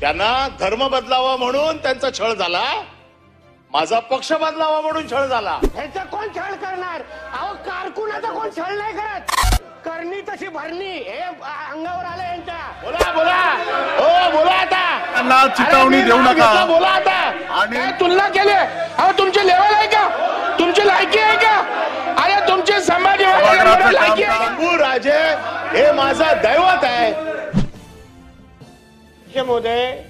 त्यांना धर्म बदलावा म्हणून त्यांचा छळ झाला, माझा पक्ष बदलावा म्हणून छळ झाला। ह्याचा कोण छळ करणार? अहो कारकुनाचा कोण छळ नाही करत। करणी तशी भरणी हे अंगावर आलं यांच्या। बोला बोला हो बोला आता, त्यांना चितावणी देऊ नका। बोला आता। आणि तुलना केली, अहो तुमची लेवल आहे का? तुमची लायकी आहे का? अरे तुमचे समाजवादी लायकी आहे? शंभू राजे हे माझा दैवत आहे। मोदय,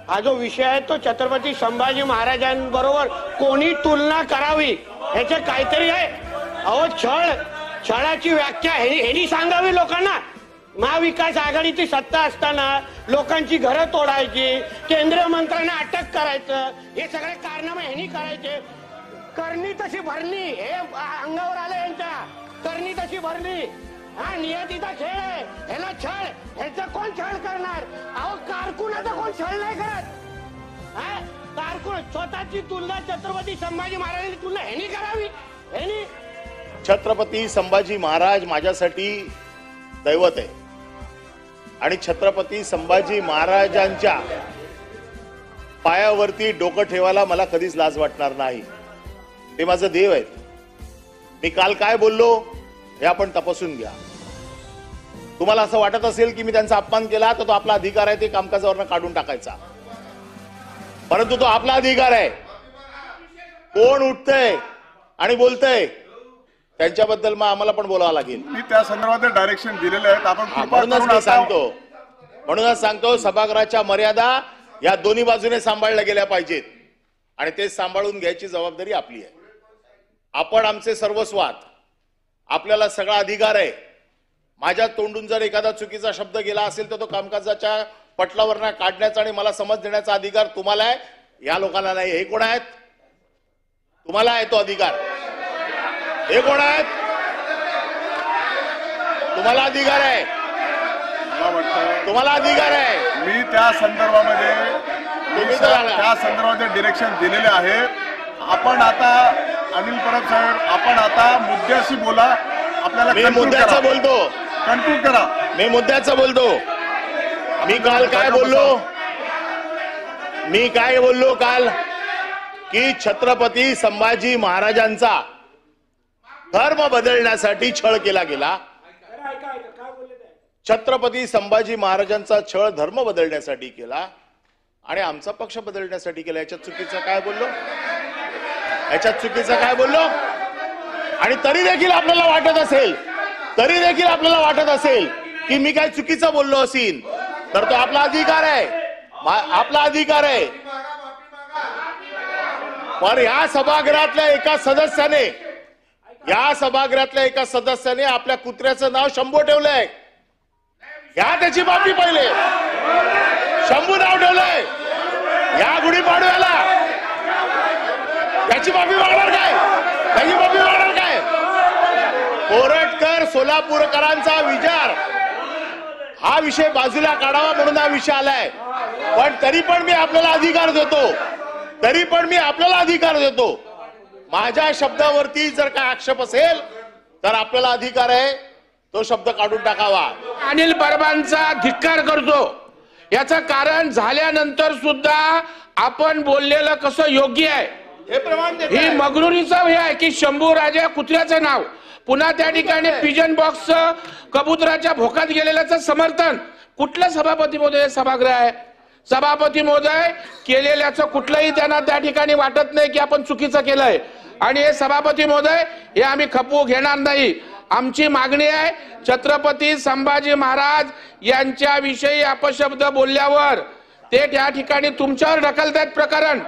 हा जो विषय आहे तो छत्रपती संभाजी महाराजांबरोबर कोणी तुलना करावी ह्याचे काहीतरी आहे। अहो छळाची व्याख्या ह्यांनी सांगावी लोकांना। महाविकास आघाडीची सत्ता असताना लोकांची घरं तोडायची, केंद्रीय मंत्र्यांना अटक करायचं, हे सगळे कारनामे ह्यांनी करायचे। करणी तशी भरणी हे अंगावर आलं यांच्या। करणी तशी भरणी हा नियतीचा खेळ आहे, ह्याला छळ ह्याचा कोण छळ करणार? अहो कारकुनाचा कोण छळ नाही करत। कारकुन स्वतःची तुलना छत्रपती संभाजी महाराजांची तुलना ह्यांनी करावी। ह्यांनी छत्रपती संभाजी महाराज माझ्यासाठी दैवत आहे आणि छत्रपती संभाजी महाराजांच्या पायावरती डोकं ठेवायला मला कधीच लाज वाटणार नाही। ते माझं देव आहेत। मी काल काय बोललो हे आपण तपासून घ्या। तुम्हाला असं वाटत असेल की मी त्यांचा अपमान केला तर तो आपला अधिकार आहे ते कामकाजावरनं काढून टाकायचा, परंतु तो आपला अधिकार आहे। कोण उठतंय आणि बोलतंय त्यांच्याबद्दल मग आम्हाला पण बोलावं लागेल। मी त्या संदर्भात डायरेक्शन दिलेले आहेत, आपण म्हणूनच सांगतो सभागृहाच्या मर्यादा या दोन्ही बाजूने सांभाळल्या गेल्या पाहिजेत आणि ते सांभाळून घ्यायची जबाबदारी आपली आहे। आपण आमचे सर्वस्व आहात, आपल्याला सगळा अधिकार आहे। माझ्या तोंडून जर एखादा चुकीचा शब्द गेला असेल तर तो कामकाजाच्या पटलावर काढण्याचा आणि मला समज देण्याचा अधिकार तुम्हाला आहे, या लोकांना नाही। हे कोण आहेत? तुम्हाला आहे तो अधिकार। हे कोण आहेत? तुम्हाला अधिकार आहे, तुम्हाला अधिकार आहे। मी त्या संदर्भामध्ये डिरेक्शन दिलेले आहे। आपण आता अनिल परब साहेब, आपण आता मुद्द्याशी बोला। आपल्याला मी मुद्द्याचं बोलतो, कन्क्लूड करा। मी मुद्द्याचं बोलतो। मी काल काय बोललो? मी काय बोललो काल? की छत्रपती संभाजी महाराजांचा धर्म बदलण्यासाठी छळ केला गेला। छत्रपती संभाजी महाराजांचा छळ धर्म बदलण्यासाठी केला आणि आमचा पक्ष बदलण्यासाठी केला। याच्यात चुकीचं काय बोललो? याच्यात चुकीचं काय बोललो? आणि तरी देखील आपल्याला वाटत असेल की मी काय चुकीचं बोललो असेल तर तो आपला अधिकार आहे, आपला अधिकार आहे। पण या सभागृहातल्या एका सदस्याने आपल्या कुत्र्याचं नाव शंभू ठेवलंय। या त्याची माफी पहिले। शंभू नाव ठेवलंय या गुढीपाडव्याला, याची माफी मागणार काय? त्याची माफी मागणार काय? कोरटकर सोलापूरकरांचा विचार हा विषय बाजूला काढावा म्हणून हा विषय आलाय। पण तरी पण मी आपल्याला अधिकार देतो। माझ्या शब्दावरती जर काय आक्षेप असेल तर आपल्याला अधिकार आहे तो शब्द काढून टाकावा। अनिल परबांचा धिक्कार करतो। याचं कारण झाल्यानंतर सुद्धा आपण बोललेलं कसं योग्य आहे हे प्रमाण ही मगरुरीचा हे आहे की शंभू राजा कुत्र्याचं नाव, पुन्हा त्या ठिकाणी पिजन बॉक्स कबुतराच्या भोकात गेलेल्याचं समर्थन। कुठलं सभापती महोदय सभागृह आहे? सभापती महोदय केलेल्याचं कुठलंही त्यांना त्या ठिकाणी वाटत नाही की आपण चुकीचं केलंय आणि हे सभापती महोदय हे आम्ही खपवू घेणार नाही। आमची मागणी आहे छत्रपती संभाजी महाराज यांच्या विषयी अपशब्द बोलल्यावर ते त्या ठिकाणी तुमच्यावर ढकलतायत प्रकरण।